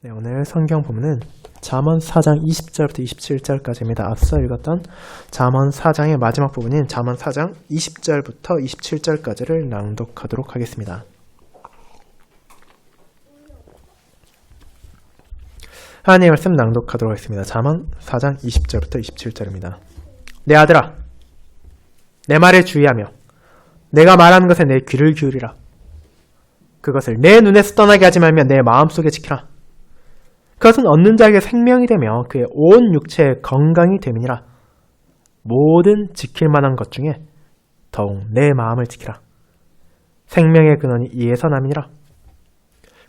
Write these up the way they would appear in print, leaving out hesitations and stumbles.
네, 오늘 성경 본문은 잠언 4장 20절부터 27절까지입니다. 앞서 읽었던 잠언 4장의 마지막 부분인 잠언 4장 20절부터 27절까지를 낭독하도록 하겠습니다. 하나님의 말씀 낭독하도록 하겠습니다. 잠언 4장 20절부터 27절입니다. 내 아들아, 내 말에 주의하며 내가 말하는 것에 내 귀를 기울이라. 그것을 내 눈에서 떠나게 하지 말며 내 마음속에 지키라. 그것은 얻는 자에게 생명이 되며 그의 온 육체의 건강이 됨이니라. 모든 지킬 만한 것 중에 더욱 내 마음을 지키라. 생명의 근원이 이에서 남이니라.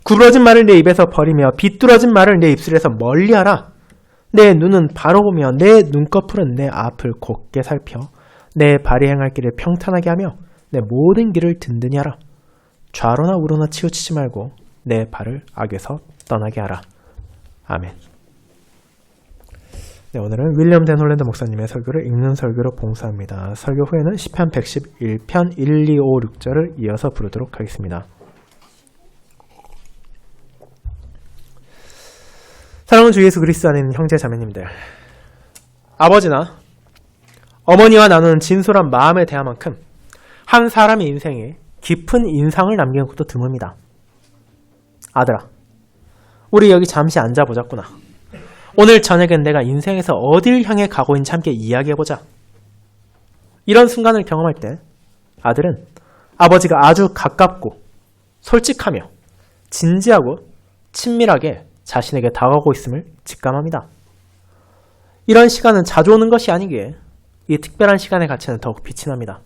구부러진 말을 내 입에서 버리며 비뚤어진 말을 내 입술에서 멀리하라. 내 눈은 바로 보며 내 눈꺼풀은 내 앞을 곧게 살펴 내 발이 행할 길을 평탄하게 하며 내 모든 길을 든든히 하라. 좌로나 우로나 치우치지 말고 내 발을 악에서 떠나게 하라. 아멘. 네, 오늘은 윌리엄 댄 홀랜드 목사님의 설교를 읽는 설교로 봉사합니다. 설교 후에는 시편 111편 1, 2, 5, 6절을 이어서 부르도록 하겠습니다. 사랑하는 주 예수 그리스도 안에 있는 형제 자매님들, 아버지나 어머니와 나누는 진솔한 마음에 대한 만큼 한 사람의 인생에 깊은 인상을 남기는 것도 드뭅니다. 아들아, 우리 여기 잠시 앉아보자꾸나. 오늘 저녁엔 내가 인생에서 어딜 향해 가고 있는지 함께 이야기해보자. 이런 순간을 경험할 때 아들은 아버지가 아주 가깝고 솔직하며 진지하고 친밀하게 자신에게 다가오고 있음을 직감합니다. 이런 시간은 자주 오는 것이 아니기에 이 특별한 시간의 가치는 더욱 빛이 납니다.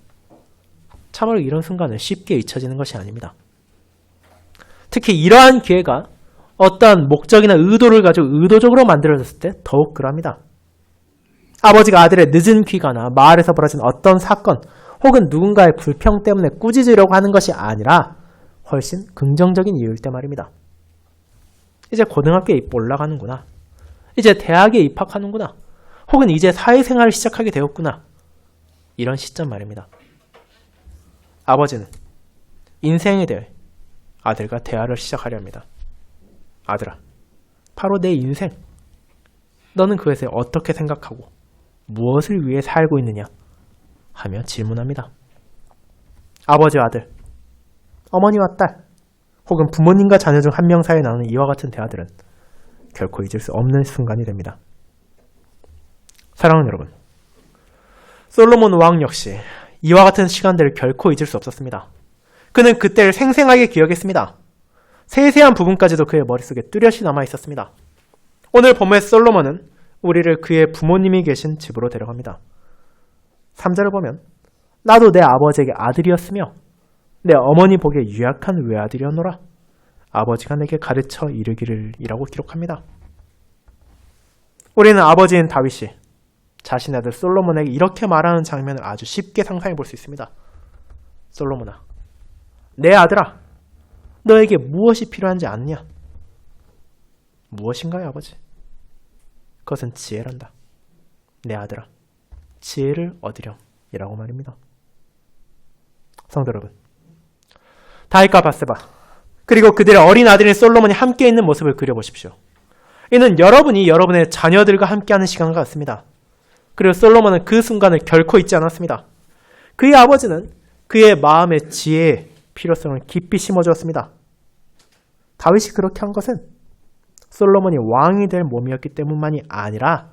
참으로 이런 순간은 쉽게 잊혀지는 것이 아닙니다. 특히 이러한 기회가 어떠한 목적이나 의도를 가지고 의도적으로 만들어졌을 때 더욱 그럽니다. 아버지가 아들의 늦은 귀가나 마을에서 벌어진 어떤 사건 혹은 누군가의 불평 때문에 꾸짖으려고 하는 것이 아니라 훨씬 긍정적인 이유일 때 말입니다. 이제 고등학교에 올라가는구나. 이제 대학에 입학하는구나. 혹은 이제 사회생활을 시작하게 되었구나. 이런 시점 말입니다. 아버지는 인생에 대해 아들과 대화를 시작하려 합니다. 아들아, 바로 내 인생. 너는 그것에 어떻게 생각하고 무엇을 위해 살고 있느냐? 하며 질문합니다. 아버지와 아들, 어머니와 딸, 혹은 부모님과 자녀 중 한 명 사이에 나오는 이와 같은 대화들은 결코 잊을 수 없는 순간이 됩니다. 사랑하는 여러분, 솔로몬 왕 역시 이와 같은 시간들을 결코 잊을 수 없었습니다. 그는 그때를 생생하게 기억했습니다. 세세한 부분까지도 그의 머릿속에 뚜렷이 남아있었습니다. 오늘 본문의 솔로몬은 우리를 그의 부모님이 계신 집으로 데려갑니다. 3절을 보면 나도 내 아버지에게 아들이었으며 내 어머니 보기에 유약한 외아들이었노라. 아버지가 내게 가르쳐 이르기를 이라고 기록합니다. 우리는 아버지인 다윗이 자신의 아들 솔로몬에게 이렇게 말하는 장면을 아주 쉽게 상상해 볼 수 있습니다. 솔로몬아, 내 아들아, 너에게 무엇이 필요한지 아느냐? 무엇인가요, 아버지? 그것은 지혜란다. 내 아들아, 지혜를 얻으렴 이라고 말입니다. 성도 여러분, 다윗과 밧세바 그리고 그들의 어린 아들인 솔로몬이 함께 있는 모습을 그려보십시오. 이는 여러분이 여러분의 자녀들과 함께하는 시간 같습니다. 그리고 솔로몬은 그 순간을 결코 잊지 않았습니다. 그의 아버지는 그의 마음의 지혜의 필요성을 깊이 심어주었습니다. 다윗이 그렇게 한 것은 솔로몬이 왕이 될 몸이었기 때문만이 아니라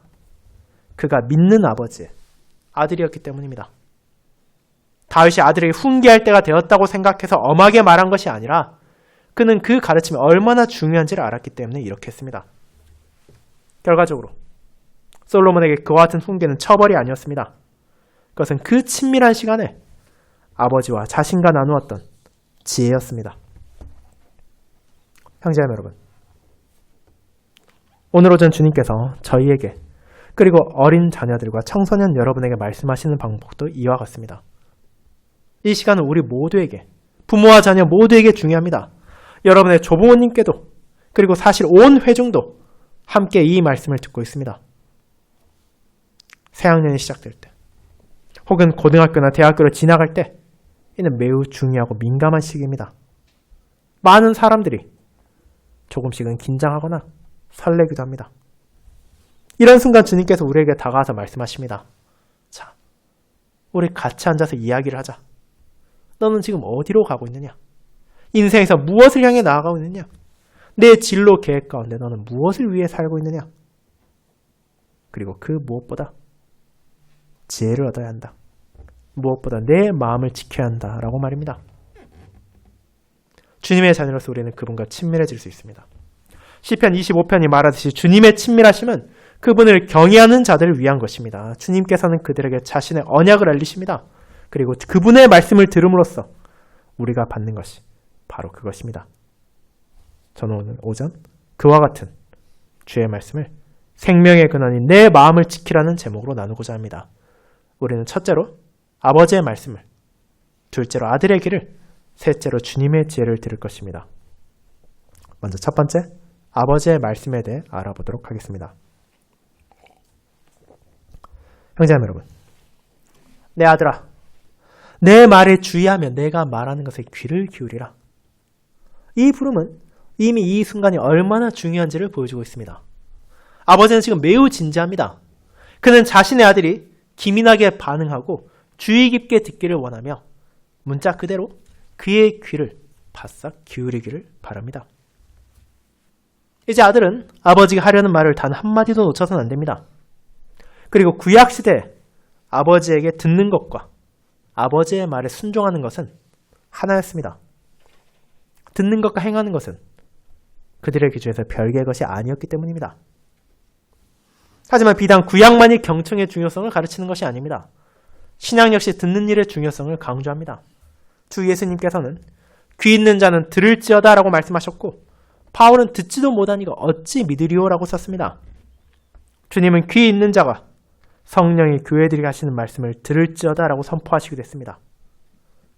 그가 믿는 아버지의 아들이었기 때문입니다. 다윗이 아들에게 훈계할 때가 되었다고 생각해서 엄하게 말한 것이 아니라 그는 그 가르침이 얼마나 중요한지를 알았기 때문에 이렇게 했습니다. 결과적으로 솔로몬에게 그와 같은 훈계는 처벌이 아니었습니다. 그것은 그 친밀한 시간에 아버지와 자신과 나누었던 지혜였습니다. 형제자매 여러분, 오늘 오전 주님께서 저희에게 그리고 어린 자녀들과 청소년 여러분에게 말씀하시는 방법도 이와 같습니다. 이 시간은 우리 모두에게, 부모와 자녀 모두에게 중요합니다. 여러분의 조부모님께도 그리고 사실 온 회중도 함께 이 말씀을 듣고 있습니다. 새학년이 시작될 때 혹은 고등학교나 대학교를 지나갈 때 이는 매우 중요하고 민감한 시기입니다. 많은 사람들이 조금씩은 긴장하거나 설레기도 합니다. 이런 순간 주님께서 우리에게 다가와서 말씀하십니다. 자, 우리 같이 앉아서 이야기를 하자. 너는 지금 어디로 가고 있느냐? 인생에서 무엇을 향해 나아가고 있느냐? 내 진로 계획 가운데 너는 무엇을 위해 살고 있느냐? 그리고 그 무엇보다 지혜를 얻어야 한다. 무엇보다 내 마음을 지켜야 한다라고 말입니다. 주님의 자녀로서 우리는 그분과 친밀해질 수 있습니다. 시편 25편이 말하듯이 주님의 친밀하심은 그분을 경외하는 자들을 위한 것입니다. 주님께서는 그들에게 자신의 언약을 알리십니다. 그리고 그분의 말씀을 들음으로써 우리가 받는 것이 바로 그것입니다. 저는 오늘 오전 그와 같은 주의 말씀을 생명의 근원인 내 마음을 지키라는 제목으로 나누고자 합니다. 우리는 첫째로 아버지의 말씀을, 둘째로 아들의 길을, 셋째로 주님의 지혜를 들을 것입니다. 먼저 첫 번째, 아버지의 말씀에 대해 알아보도록 하겠습니다. 형제자매 여러분, 내 아들아, 내 말에 주의하며 내가 말하는 것에 귀를 기울이라. 이 부름은 이미 이 순간이 얼마나 중요한지를 보여주고 있습니다. 아버지는 지금 매우 진지합니다. 그는 자신의 아들이 기민하게 반응하고 주의 깊게 듣기를 원하며 문자 그대로 그의 귀를 바싹 기울이기를 바랍니다. 이제 아들은 아버지가 하려는 말을 단 한마디도 놓쳐서는 안 됩니다. 그리고 구약시대 아버지에게 듣는 것과 아버지의 말에 순종하는 것은 하나였습니다. 듣는 것과 행하는 것은 그들의 기준에서 별개의 것이 아니었기 때문입니다. 하지만 비단 구약만이 경청의 중요성을 가르치는 것이 아닙니다. 신약 역시 듣는 일의 중요성을 강조합니다. 주 예수님께서는 귀 있는 자는 들을지어다 라고 말씀하셨고 바울은 듣지도 못하니가 어찌 믿으리오 라고 썼습니다. 주님은 귀 있는 자가 성령이 교회들이 하시는 말씀을 들을지어다 라고 선포하시기도 했습니다.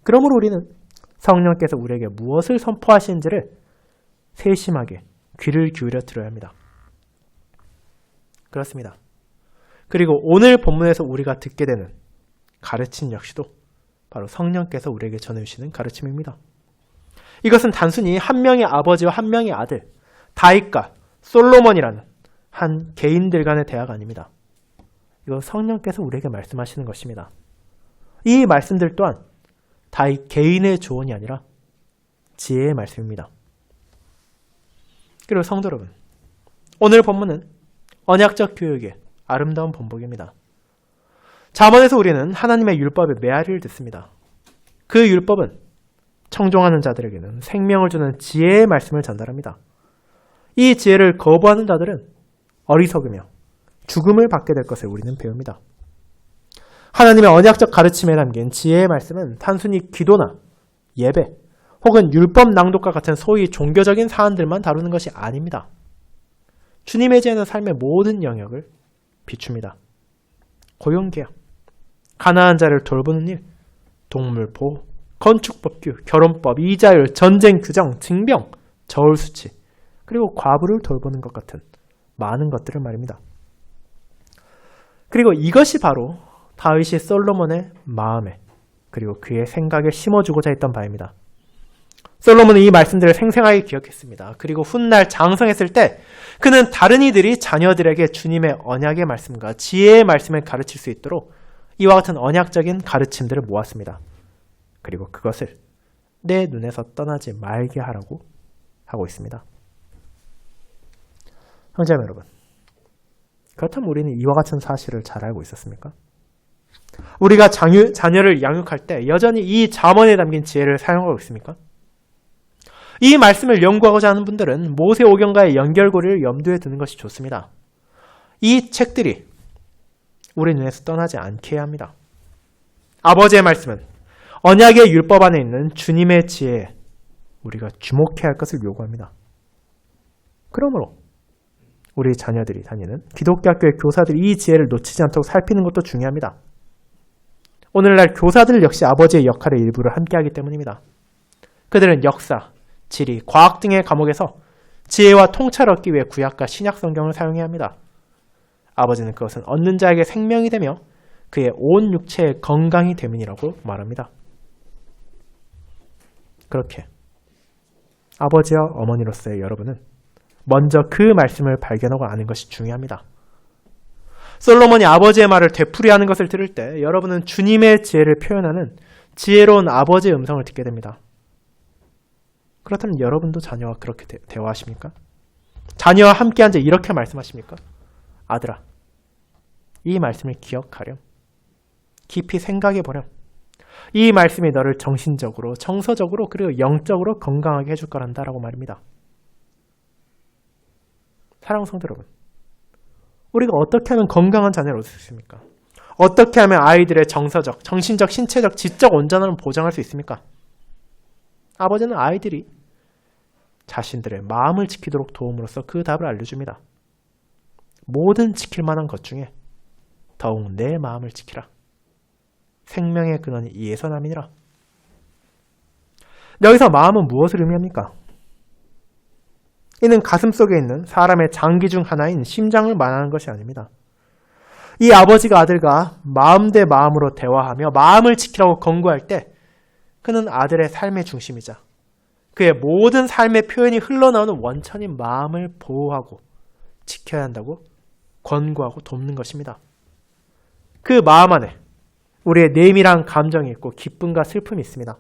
그러므로 우리는 성령께서 우리에게 무엇을 선포하시는지를 세심하게 귀를 기울여 들어야 합니다. 그렇습니다. 그리고 오늘 본문에서 우리가 듣게 되는 가르침 역시도 바로 성령께서 우리에게 전해주시는 가르침입니다. 이것은 단순히 한 명의 아버지와 한 명의 아들, 다윗과 솔로몬이라는 한 개인들 간의 대화가 아닙니다. 이건 성령께서 우리에게 말씀하시는 것입니다. 이 말씀들 또한 다윗 개인의 조언이 아니라 지혜의 말씀입니다. 그리고 성도 여러분, 오늘 본문은 언약적 교육의 아름다운 본보기입니다. 잠언에서 우리는 하나님의 율법의 메아리를 듣습니다. 그 율법은 청종하는 자들에게는 생명을 주는 지혜의 말씀을 전달합니다. 이 지혜를 거부하는 자들은 어리석으며 죽음을 받게 될 것을 우리는 배웁니다. 하나님의 언약적 가르침에 담긴 지혜의 말씀은 단순히 기도나 예배 혹은 율법 낭독과 같은 소위 종교적인 사안들만 다루는 것이 아닙니다. 주님의 지혜는 삶의 모든 영역을 비춥니다. 고용계약, 가난한 자를 돌보는 일, 동물보호, 건축법규, 결혼법, 이자율, 전쟁 규정, 징병, 저울수치, 그리고 과부를 돌보는 것 같은 많은 것들을 말입니다. 그리고 이것이 바로 다윗이 솔로몬의 마음에 그리고 그의 생각에 심어주고자 했던 바입니다. 솔로몬은 이 말씀들을 생생하게 기억했습니다. 그리고 훗날 장성했을 때 그는 다른 이들이 자녀들에게 주님의 언약의 말씀과 지혜의 말씀을 가르칠 수 있도록 이와 같은 언약적인 가르침들을 모았습니다. 그리고 그것을 내 눈에서 떠나지 말게 하라고 하고 있습니다. 형제자매 여러분, 그렇다면 우리는 이와 같은 사실을 잘 알고 있었습니까? 우리가 자녀를 양육할 때 여전히 이 잠언에 담긴 지혜를 사용하고 있습니까? 이 말씀을 연구하고자 하는 분들은 모세오경과의 연결고리를 염두에 두는 것이 좋습니다. 이 책들이 우리 눈에서 떠나지 않게 해야 합니다. 아버지의 말씀은 언약의 율법 안에 있는 주님의 지혜에 우리가 주목해야 할 것을 요구합니다. 그러므로 우리 자녀들이 다니는 기독교 학교의 교사들이 이 지혜를 놓치지 않도록 살피는 것도 중요합니다. 오늘날 교사들 역시 아버지의 역할의 일부를 함께하기 때문입니다. 그들은 역사, 지리, 과학 등의 과목에서 지혜와 통찰을 얻기 위해 구약과 신약 성경을 사용해야 합니다. 아버지는 그것은 얻는 자에게 생명이 되며 그의 온 육체의 건강이 됨이라고 말합니다. 그렇게 아버지와 어머니로서의 여러분은 먼저 그 말씀을 발견하고 아는 것이 중요합니다. 솔로몬이 아버지의 말을 되풀이하는 것을 들을 때 여러분은 주님의 지혜를 표현하는 지혜로운 아버지의 음성을 듣게 됩니다. 그렇다면 여러분도 자녀와 그렇게 대화하십니까? 자녀와 함께 앉아 이렇게 말씀하십니까? 아들아, 이 말씀을 기억하렴. 깊이 생각해보렴. 이 말씀이 너를 정신적으로, 정서적으로, 그리고 영적으로 건강하게 해줄 거란다라고 말입니다. 사랑하는 성도 여러분, 우리가 어떻게 하면 건강한 자녀를 얻을 수 있습니까? 어떻게 하면 아이들의 정서적, 정신적, 신체적, 지적 온전함을 보장할 수 있습니까? 아버지는 아이들이 자신들의 마음을 지키도록 도움으로써 그 답을 알려줍니다. 모든 지킬 만한 것 중에 더욱 내 마음을 지키라. 생명의 근원이 이에서 남이니라. 여기서 마음은 무엇을 의미합니까? 이는 가슴 속에 있는 사람의 장기 중 하나인 심장을 말하는 것이 아닙니다. 이 아버지가 아들과 마음 대 마음으로 대화하며 마음을 지키라고 권고할 때 그는 아들의 삶의 중심이자 그의 모든 삶의 표현이 흘러나오는 원천인 마음을 보호하고 지켜야 한다고 권고하고 돕는 것입니다. 그 마음 안에 우리의 내밀한 감정이 있고 기쁨과 슬픔이 있습니다.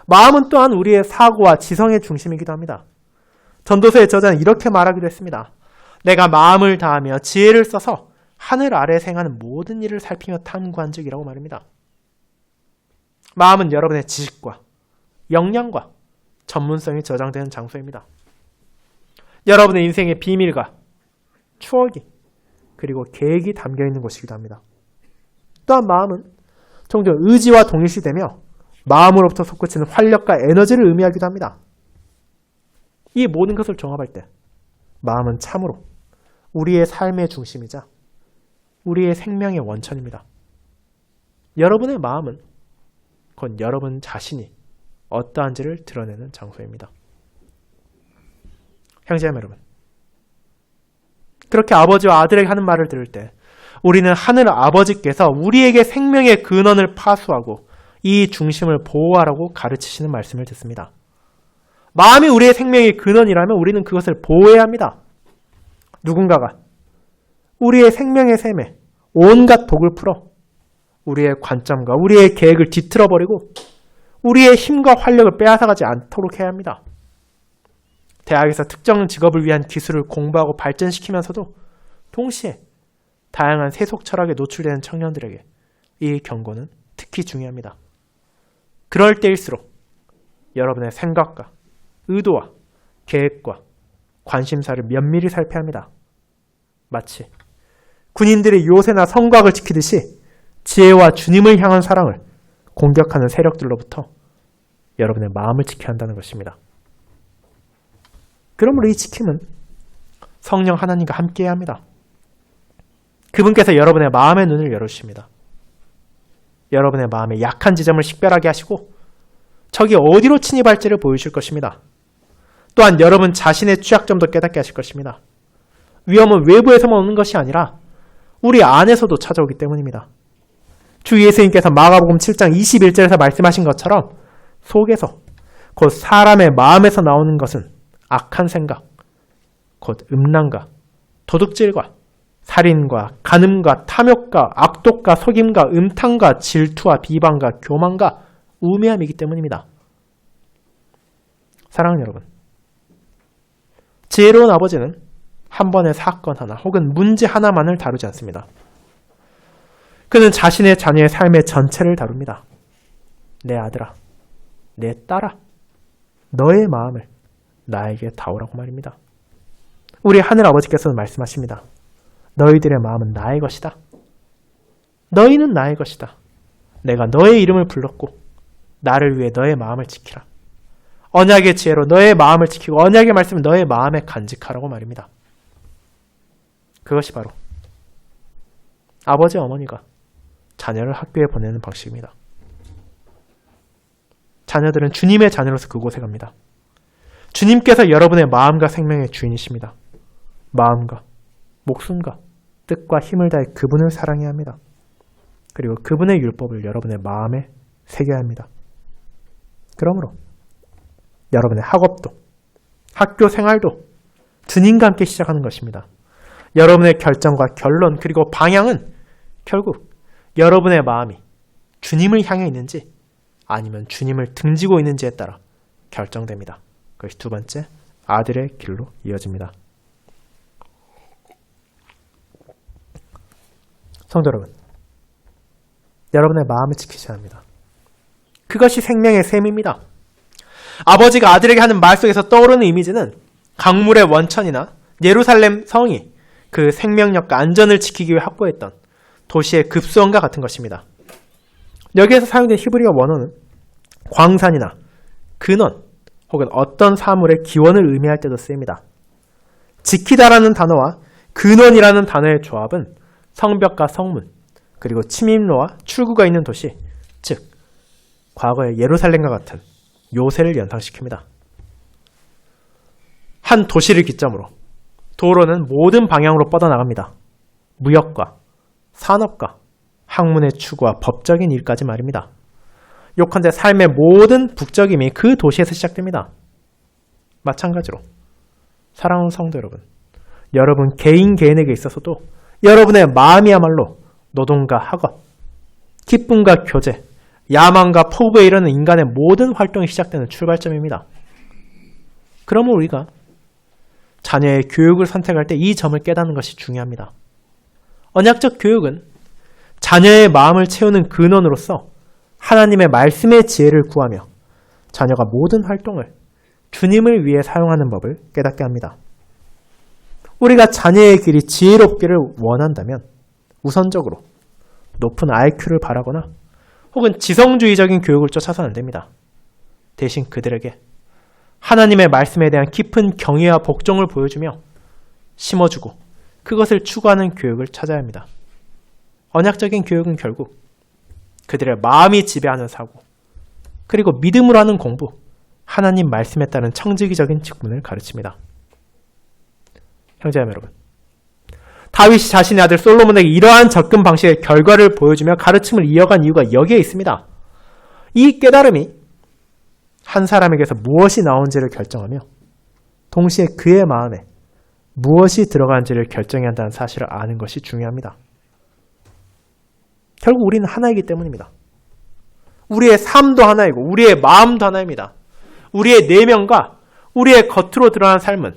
마음은 또한 우리의 사고와 지성의 중심이기도 합니다. 전도서의 저자는 이렇게 말하기도 했습니다. 내가 마음을 다하며 지혜를 써서 하늘 아래 생하는 모든 일을 살피며 탐구한 적이라고 말입니다. 마음은 여러분의 지식과 역량과 전문성이 저장되는 장소입니다. 여러분의 인생의 비밀과 추억이 그리고 계획이 담겨있는 곳이기도 합니다. 또한 마음은 종종 의지와 동일시되며 마음으로부터 솟구치는 활력과 에너지를 의미하기도 합니다. 이 모든 것을 종합할 때 마음은 참으로 우리의 삶의 중심이자 우리의 생명의 원천입니다. 여러분의 마음은 곧 여러분 자신이 어떠한지를 드러내는 장소입니다. 형제자매 여러분, 그렇게 아버지와 아들에게 하는 말을 들을 때 우리는 하늘 아버지께서 우리에게 생명의 근원을 파수하고 이 중심을 보호하라고 가르치시는 말씀을 듣습니다. 마음이 우리의 생명의 근원이라면 우리는 그것을 보호해야 합니다. 누군가가 우리의 생명의 샘에 온갖 독을 풀어 우리의 관점과 우리의 계획을 뒤틀어버리고 우리의 힘과 활력을 빼앗아가지 않도록 해야 합니다. 대학에서 특정 직업을 위한 기술을 공부하고 발전시키면서도 동시에 다양한 세속 철학에 노출되는 청년들에게 이 경고는 특히 중요합니다. 그럴 때일수록 여러분의 생각과 의도와 계획과 관심사를 면밀히 살펴야 합니다. 마치 군인들이 요새나 성곽을 지키듯이 지혜와 주님을 향한 사랑을 공격하는 세력들로부터 여러분의 마음을 지켜야 한다는 것입니다. 그러므로 이 지킴은 성령 하나님과 함께해야 합니다. 그분께서 여러분의 마음의 눈을 열어주십니다. 여러분의 마음의 약한 지점을 식별하게 하시고 적이 어디로 침입할지를 보여주실 것입니다. 또한 여러분 자신의 취약점도 깨닫게 하실 것입니다. 위험은 외부에서만 오는 것이 아니라 우리 안에서도 찾아오기 때문입니다. 주 예수님께서 마가복음 7장 21절에서 말씀하신 것처럼 속에서 곧 사람의 마음에서 나오는 것은 악한 생각, 곧 음란과 도둑질과 살인과 간음과 탐욕과 악독과 속임과 음탕과 질투와 비방과 교만과 우매함이기 때문입니다. 사랑하는 여러분, 지혜로운 아버지는 한 번의 사건 하나 혹은 문제 하나만을 다루지 않습니다. 그는 자신의 자녀의 삶의 전체를 다룹니다. 내 아들아, 내 딸아, 너의 마음을 나에게 다오라고 말입니다. 우리 하늘 아버지께서는 말씀하십니다. 너희들의 마음은 나의 것이다. 너희는 나의 것이다. 내가 너의 이름을 불렀고 나를 위해 너의 마음을 지키라. 언약의 지혜로 너의 마음을 지키고 언약의 말씀을 너의 마음에 간직하라고 말입니다. 그것이 바로 아버지 어머니가 자녀를 학교에 보내는 방식입니다. 자녀들은 주님의 자녀로서 그곳에 갑니다. 주님께서 여러분의 마음과 생명의 주인이십니다. 마음과 목숨과 뜻과 힘을 다해 그분을 사랑해야 합니다. 그리고 그분의 율법을 여러분의 마음에 새겨야 합니다. 그러므로 여러분의 학업도, 학교 생활도, 주님과 함께 시작하는 것입니다. 여러분의 결정과 결론 그리고 방향은 결국 여러분의 마음이 주님을 향해 있는지 아니면 주님을 등지고 있는지에 따라 결정됩니다. 그것이 두 번째, 아들의 길로 이어집니다. 성도 여러분, 여러분의 마음을 지키셔야 합니다. 그것이 생명의 셈입니다. 아버지가 아들에게 하는 말 속에서 떠오르는 이미지는 강물의 원천이나 예루살렘 성이 그 생명력과 안전을 지키기 위해 확보했던 도시의 급수원과 같은 것입니다. 여기에서 사용된 히브리어 원어는 광산이나 근원 혹은 어떤 사물의 기원을 의미할 때도 쓰입니다. 지키다라는 단어와 근원이라는 단어의 조합은 성벽과 성문, 그리고 침입로와 출구가 있는 도시, 즉 과거의 예루살렘과 같은 요새를 연상시킵니다. 한 도시를 기점으로 도로는 모든 방향으로 뻗어나갑니다. 무역과 산업과 학문의 추구와 법적인 일까지 말입니다. 요컨대 삶의 모든 북적임이 그 도시에서 시작됩니다. 마찬가지로 사랑하는 성도 여러분, 여러분 개인에게 있어서도 여러분의 마음이야말로 노동과 학업, 기쁨과 교제, 야망과 포부에 이르는 인간의 모든 활동이 시작되는 출발점입니다. 그러면 우리가 자녀의 교육을 선택할 때 이 점을 깨닫는 것이 중요합니다. 언약적 교육은 자녀의 마음을 채우는 근원으로서 하나님의 말씀의 지혜를 구하며 자녀가 모든 활동을 주님을 위해 사용하는 법을 깨닫게 합니다. 우리가 자녀의 길이 지혜롭기를 원한다면 우선적으로 높은 IQ를 바라거나 혹은 지성주의적인 교육을 쫓아서는 안 됩니다. 대신 그들에게 하나님의 말씀에 대한 깊은 경외와 복종을 보여주며 심어주고 그것을 추구하는 교육을 찾아야 합니다. 언약적인 교육은 결국 그들의 마음이 지배하는 사고, 그리고 믿음으로 하는 공부, 하나님 말씀에 따른 청지기적인 직분을 가르칩니다. 형제자매 여러분, 다윗이 자신의 아들 솔로몬에게 이러한 접근 방식의 결과를 보여주며 가르침을 이어간 이유가 여기에 있습니다. 이 깨달음이 한 사람에게서 무엇이 나온지를 결정하며 동시에 그의 마음에 무엇이 들어간지를 결정해야 한다는 사실을 아는 것이 중요합니다. 결국 우리는 하나이기 때문입니다. 우리의 삶도 하나이고 우리의 마음도 하나입니다. 우리의 내면과 우리의 겉으로 드러난 삶은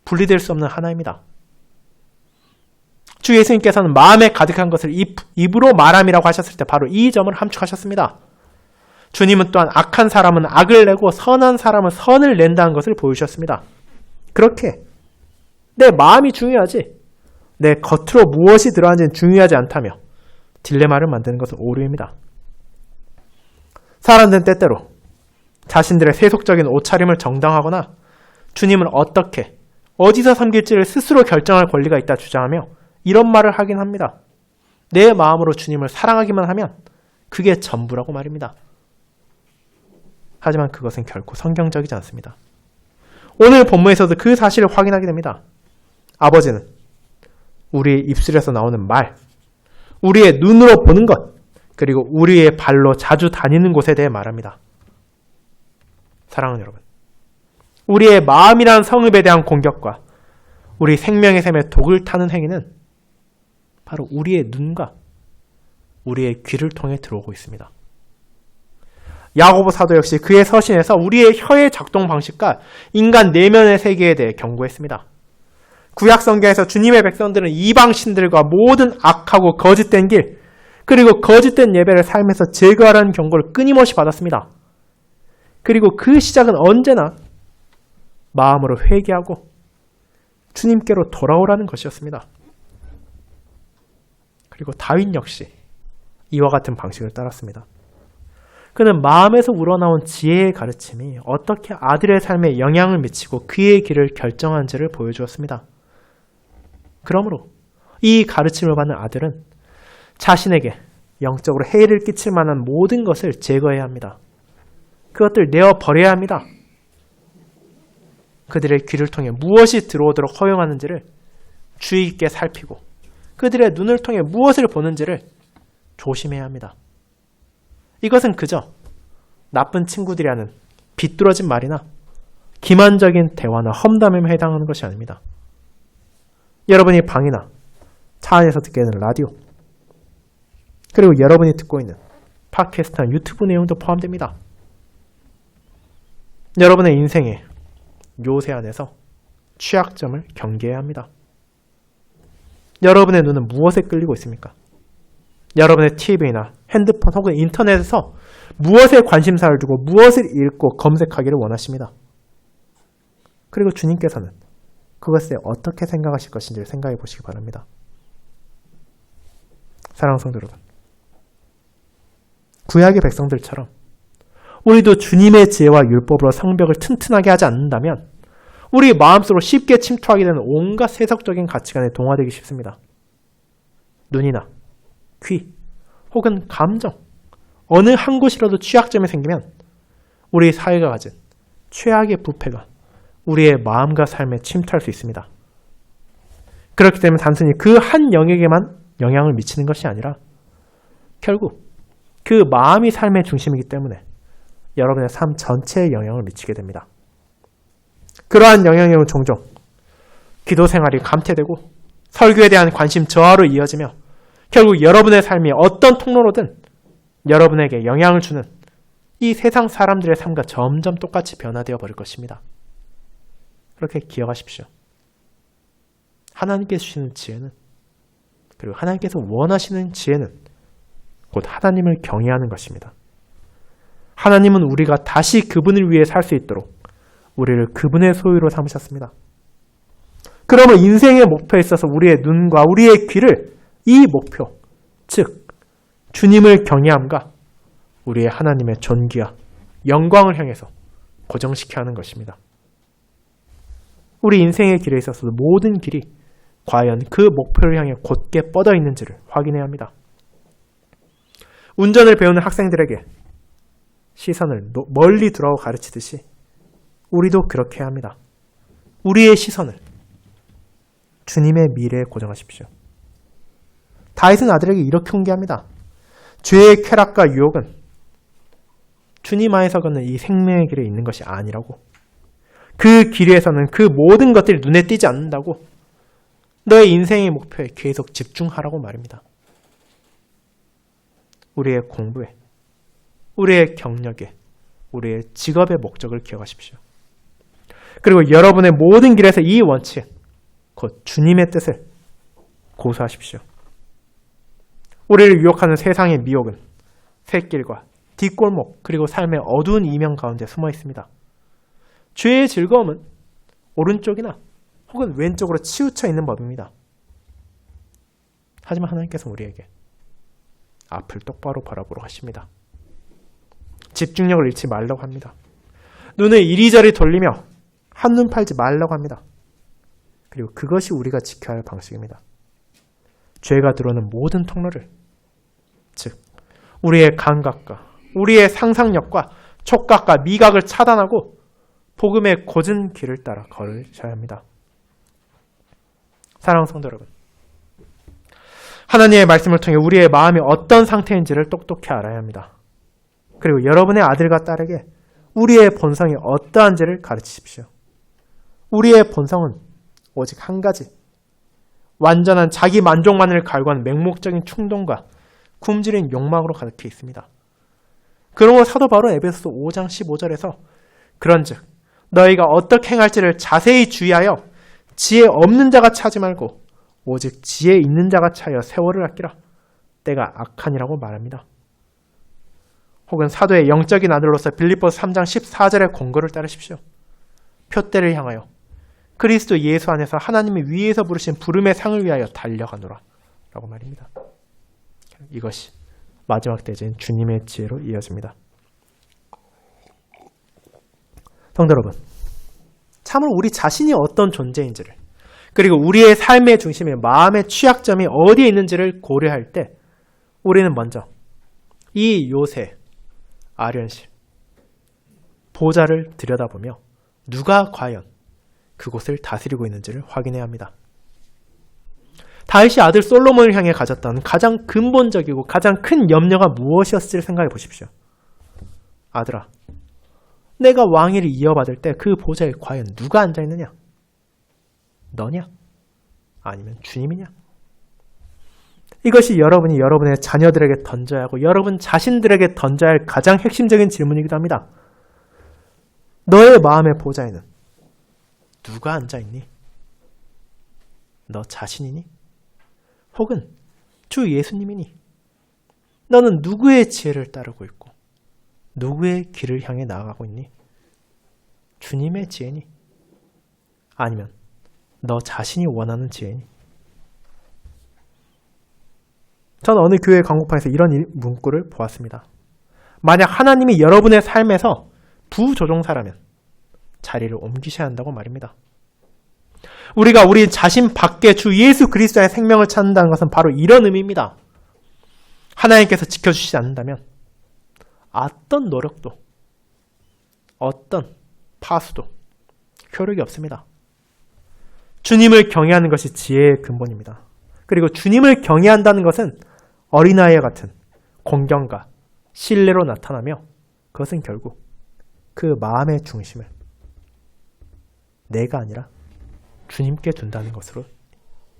분리될 수 없는 하나입니다. 주 예수님께서는 마음에 가득한 것을 입으로 말함이라고 하셨을 때 바로 이 점을 함축하셨습니다. 주님은 또한 악한 사람은 악을 내고 선한 사람은 선을 낸다는 것을 보여주셨습니다. 그렇게 내 마음이 중요하지 내 겉으로 무엇이 들어가는지는 중요하지 않다며 딜레마를 만드는 것은 오류입니다. 사람들은 때때로 자신들의 세속적인 옷차림을 정당하거나 주님을 어떻게 어디서 섬길지를 스스로 결정할 권리가 있다 주장하며 이런 말을 하긴 합니다. 내 마음으로 주님을 사랑하기만 하면 그게 전부라고 말입니다. 하지만 그것은 결코 성경적이지 않습니다. 오늘 본문에서도 그 사실을 확인하게 됩니다. 아버지는 우리의 입술에서 나오는 말, 우리의 눈으로 보는 것, 그리고 우리의 발로 자주 다니는 곳에 대해 말합니다. 사랑하는 여러분, 우리의 마음이라는 성읍에 대한 공격과 우리 생명의 샘에 독을 타는 행위는 바로 우리의 눈과 우리의 귀를 통해 들어오고 있습니다. 야고보 사도 역시 그의 서신에서 우리의 혀의 작동 방식과 인간 내면의 세계에 대해 경고했습니다. 구약 성경에서 주님의 백성들은 이방신들과 모든 악하고 거짓된 길, 그리고 거짓된 예배를 삶에서 제거하라는 경고를 끊임없이 받았습니다. 그리고 그 시작은 언제나 마음으로 회개하고 주님께로 돌아오라는 것이었습니다. 그리고 다윗 역시 이와 같은 방식을 따랐습니다. 그는 마음에서 우러나온 지혜의 가르침이 어떻게 아들의 삶에 영향을 미치고 그의 길을 결정한지를 보여주었습니다. 그러므로 이 가르침을 받는 아들은 자신에게 영적으로 해를 끼칠 만한 모든 것을 제거해야 합니다. 그것들 내어버려야 합니다. 그들의 귀를 통해 무엇이 들어오도록 허용하는지를 주의 깊게 살피고 그들의 눈을 통해 무엇을 보는지를 조심해야 합니다. 이것은 그저 나쁜 친구들이 하는 비뚤어진 말이나 기만적인 대화나 험담에 해당하는 것이 아닙니다. 여러분이 방이나 차 안에서 듣게 되는 라디오, 그리고 여러분이 듣고 있는 팟캐스트나 유튜브 내용도 포함됩니다. 여러분의 인생의 요새 안에서 취약점을 경계해야 합니다. 여러분의 눈은 무엇에 끌리고 있습니까? 여러분의 TV나 핸드폰 혹은 인터넷에서 무엇에 관심사를 두고 무엇을 읽고 검색하기를 원하십니다. 그리고 주님께서는 그것에 어떻게 생각하실 것인지를 생각해 보시기 바랍니다. 사랑하는 성도 여러분, 구약의 백성들처럼 우리도 주님의 지혜와 율법으로 성벽을 튼튼하게 하지 않는다면 우리 마음속으로 쉽게 침투하게 되는 온갖 세속적인 가치관에 동화되기 쉽습니다. 눈이나 귀 혹은 감정, 어느 한 곳이라도 취약점이 생기면 우리 사회가 가진 최악의 부패가 우리의 마음과 삶에 침투할 수 있습니다. 그렇기 때문에 단순히 그 한 영역에만 영향을 미치는 것이 아니라 결국 그 마음이 삶의 중심이기 때문에 여러분의 삶 전체에 영향을 미치게 됩니다. 그러한 영향력은 종종 기도 생활이 감퇴되고 설교에 대한 관심 저하로 이어지며 결국 여러분의 삶이 어떤 통로로든 여러분에게 영향을 주는 이 세상 사람들의 삶과 점점 똑같이 변화되어 버릴 것입니다. 그렇게 기억하십시오. 하나님께서 주시는 지혜는, 그리고 하나님께서 원하시는 지혜는 곧 하나님을 경외하는 것입니다. 하나님은 우리가 다시 그분을 위해 살 수 있도록 우리를 그분의 소유로 삼으셨습니다. 그러면 인생의 목표에 있어서 우리의 눈과 우리의 귀를 이 목표, 즉 주님을 경외함과 우리의 하나님의 존귀와 영광을 향해서 고정시켜야 하는 것입니다. 우리 인생의 길에 있어서도 모든 길이 과연 그 목표를 향해 곧게 뻗어 있는지를 확인해야 합니다. 운전을 배우는 학생들에게 시선을 멀리 두라고 가르치듯이 우리도 그렇게 해야 합니다. 우리의 시선을 주님의 미래에 고정하십시오. 다윗은 아들에게 이렇게 훈계합니다. 죄의 쾌락과 유혹은 주님 안에서 걷는 이 생명의 길에 있는 것이 아니라고. 그 길에서는 그 모든 것들이 눈에 띄지 않는다고. 너의 인생의 목표에 계속 집중하라고 말입니다. 우리의 공부에, 우리의 경력에, 우리의 직업의 목적을 기억하십시오. 그리고 여러분의 모든 길에서 이 원칙, 곧 주님의 뜻을 고수하십시오. 우리를 유혹하는 세상의 미혹은 샛길과 뒷골목, 그리고 삶의 어두운 이면 가운데 숨어 있습니다. 죄의 즐거움은 오른쪽이나 혹은 왼쪽으로 치우쳐 있는 법입니다. 하지만 하나님께서 우리에게 앞을 똑바로 바라보러 하십니다. 집중력을 잃지 말라고 합니다. 눈을 이리저리 돌리며 한눈 팔지 말라고 합니다. 그리고 그것이 우리가 지켜야 할 방식입니다. 죄가 들어오는 모든 통로를, 즉 우리의 감각과 우리의 상상력과 촉각과 미각을 차단하고 복음의 곧은 길을 따라 걸으셔야 합니다. 사랑하는 성도 여러분, 하나님의 말씀을 통해 우리의 마음이 어떤 상태인지를 똑똑히 알아야 합니다. 그리고 여러분의 아들과 딸에게 우리의 본성이 어떠한지를 가르치십시오. 우리의 본성은 오직 한 가지, 완전한 자기 만족만을 갈구하는 맹목적인 충동과 굶주린 욕망으로 가득해 있습니다. 그런 걸 사도 바로 에베소서 5장 15절에서 그런즉 너희가 어떻게 행할지를 자세히 주의하여 지혜 없는 자가 차지 말고 오직 지혜 있는 자가 차여 세월을 아끼라. 때가 악하니라고 말합니다. 혹은 사도의 영적인 아들로서 빌립보서 3장 14절의 공고를 따르십시오. 표대를 향하여 그리스도 예수 안에서 하나님이 위에서 부르신 부름의 상을 위하여 달려가노라 라고 말입니다. 이것이 마지막 대제인 주님의 지혜로 이어집니다. 성도 여러분, 참으로 우리 자신이 어떤 존재인지를, 그리고 우리의 삶의 중심에 마음의 취약점이 어디에 있는지를 고려할 때 우리는 먼저 이 요새 아련실 보좌를 들여다보며 누가 과연 그곳을 다스리고 있는지를 확인해야 합니다. 다윗이 아들 솔로몬을 향해 가졌던 가장 근본적이고 가장 큰 염려가 무엇이었을지를 생각해 보십시오. 아들아, 내가 왕위를 이어받을 때 그 보좌에 과연 누가 앉아있느냐? 너냐? 아니면 주님이냐? 이것이 여러분이 여러분의 자녀들에게 던져야 하고 여러분 자신들에게 던져야 할 가장 핵심적인 질문이기도 합니다. 너의 마음의 보좌에는 누가 앉아있니? 너 자신이니? 혹은 주 예수님이니? 너는 누구의 지혜를 따르고 있고 누구의 길을 향해 나아가고 있니? 주님의 지혜니? 아니면 너 자신이 원하는 지혜니? 저는 어느 교회 광고판에서 이런 문구를 보았습니다. 만약 하나님이 여러분의 삶에서 부조종사라면 자리를 옮기셔야 한다고 말입니다. 우리가 우리 자신 밖에 주 예수 그리스도의 생명을 찾는다는 것은 바로 이런 의미입니다. 하나님께서 지켜주시지 않는다면 어떤 노력도 어떤 파수도 효력이 없습니다. 주님을 경외하는 것이 지혜의 근본입니다. 그리고 주님을 경외한다는 것은 어린아이와 같은 공경과 신뢰로 나타나며 그것은 결국 그 마음의 중심을 내가 아니라 주님께 둔다는 것으로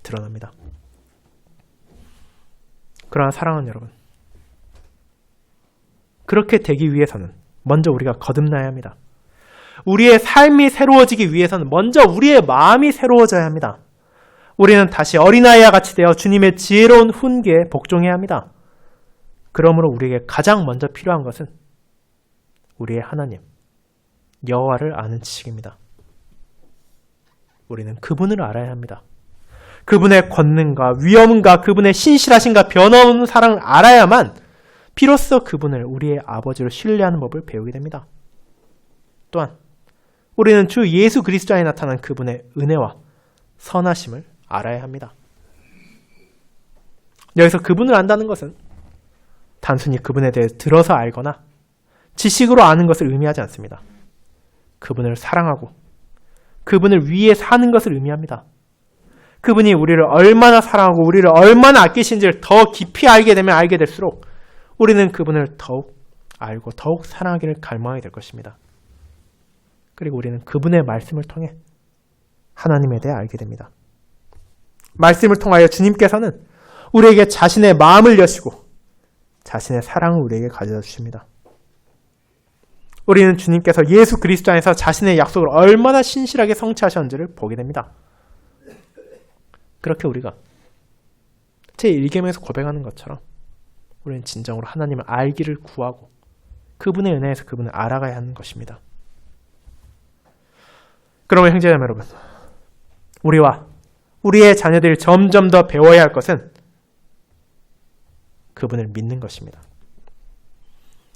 드러납니다. 그러나 사랑하는 여러분, 그렇게 되기 위해서는 먼저 우리가 거듭나야 합니다. 우리의 삶이 새로워지기 위해서는 먼저 우리의 마음이 새로워져야 합니다. 우리는 다시 어린아이와 같이 되어 주님의 지혜로운 훈계에 복종해야 합니다. 그러므로 우리에게 가장 먼저 필요한 것은 우리의 하나님, 여호와를 아는 지식입니다. 우리는 그분을 알아야 합니다. 그분의 권능과 위엄과 그분의 신실하신가 변함없는 사랑을 알아야만 비로소 그분을 우리의 아버지로 신뢰하는 법을 배우게 됩니다. 또한 우리는 주 예수 그리스도 안에 나타난 그분의 은혜와 선하심을 알아야 합니다. 여기서 그분을 안다는 것은 단순히 그분에 대해 들어서 알거나 지식으로 아는 것을 의미하지 않습니다. 그분을 사랑하고 그분을 위해 사는 것을 의미합니다. 그분이 우리를 얼마나 사랑하고 우리를 얼마나 아끼신지를 더 깊이 알게 되면 알게 될수록 우리는 그분을 더욱 알고 더욱 사랑하기를 갈망하게 될 것입니다. 그리고 우리는 그분의 말씀을 통해 하나님에 대해 알게 됩니다. 말씀을 통하여 주님께서는 우리에게 자신의 마음을 여시고 자신의 사랑을 우리에게 가져다 주십니다. 우리는 주님께서 예수 그리스도 안에서 자신의 약속을 얼마나 신실하게 성취하셨는지를 보게 됩니다. 그렇게 우리가 제1계명에서 고백하는 것처럼 우리는 진정으로 하나님을 알기를 구하고 그분의 은혜에서 그분을 알아가야 하는 것입니다. 그러면 형제자매 여러분, 우리와 우리의 자녀들이 점점 더 배워야 할 것은 그분을 믿는 것입니다.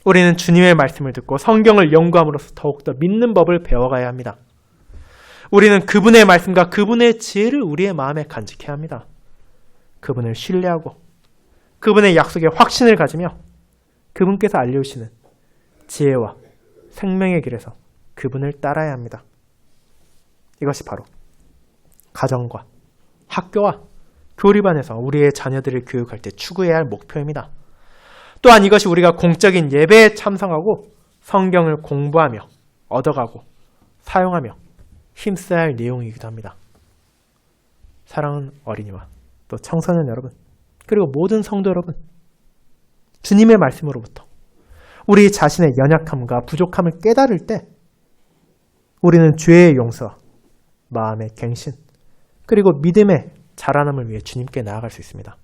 우리는 주님의 말씀을 듣고 성경을 연구함으로써 더욱더 믿는 법을 배워가야 합니다. 우리는 그분의 말씀과 그분의 지혜를 우리의 마음에 간직해야 합니다. 그분을 신뢰하고 그분의 약속에 확신을 가지며 그분께서 알려주시는 지혜와 생명의 길에서 그분을 따라야 합니다. 이것이 바로 가정과 학교와 교리반에서 우리의 자녀들을 교육할 때 추구해야 할 목표입니다. 또한 이것이 우리가 공적인 예배에 참석하고 성경을 공부하며 얻어가고 사용하며 힘써야 할 내용이기도 합니다. 사랑하는 어린이와 또 청소년 여러분, 그리고 모든 성도 여러분, 주님의 말씀으로부터 우리 자신의 연약함과 부족함을 깨달을 때 우리는 죄의 용서와 마음의 갱신, 그리고 믿음의 자라남을 위해 주님께 나아갈 수 있습니다.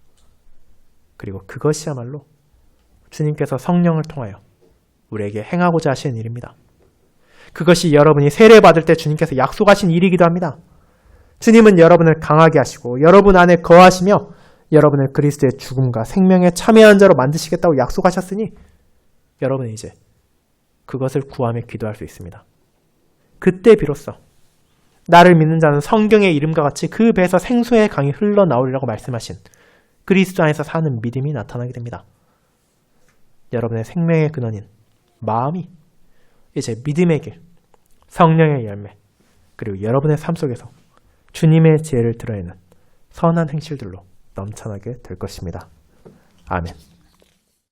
그리고 그것이야말로 주님께서 성령을 통하여 우리에게 행하고자 하시는 일입니다. 그것이 여러분이 세례받을 때 주님께서 약속하신 일이기도 합니다. 주님은 여러분을 강하게 하시고 여러분 안에 거하시며 여러분을 그리스도의 죽음과 생명에 참여한 자로 만드시겠다고 약속하셨으니 여러분은 이제 그것을 구하며 기도할 수 있습니다. 그때 비로소 나를 믿는 자는 성경의 이름과 같이 그 배에서 생수의 강이 흘러나오리라고 말씀하신 그리스도 안에서 사는 믿음이 나타나게 됩니다. 여러분의 생명의 근원인 마음이 이제 믿음의 길, 성령의 열매, 그리고 여러분의 삶 속에서 주님의 지혜를 드러내는 선한 행실들로 넘쳐나게 될 것입니다. 아멘.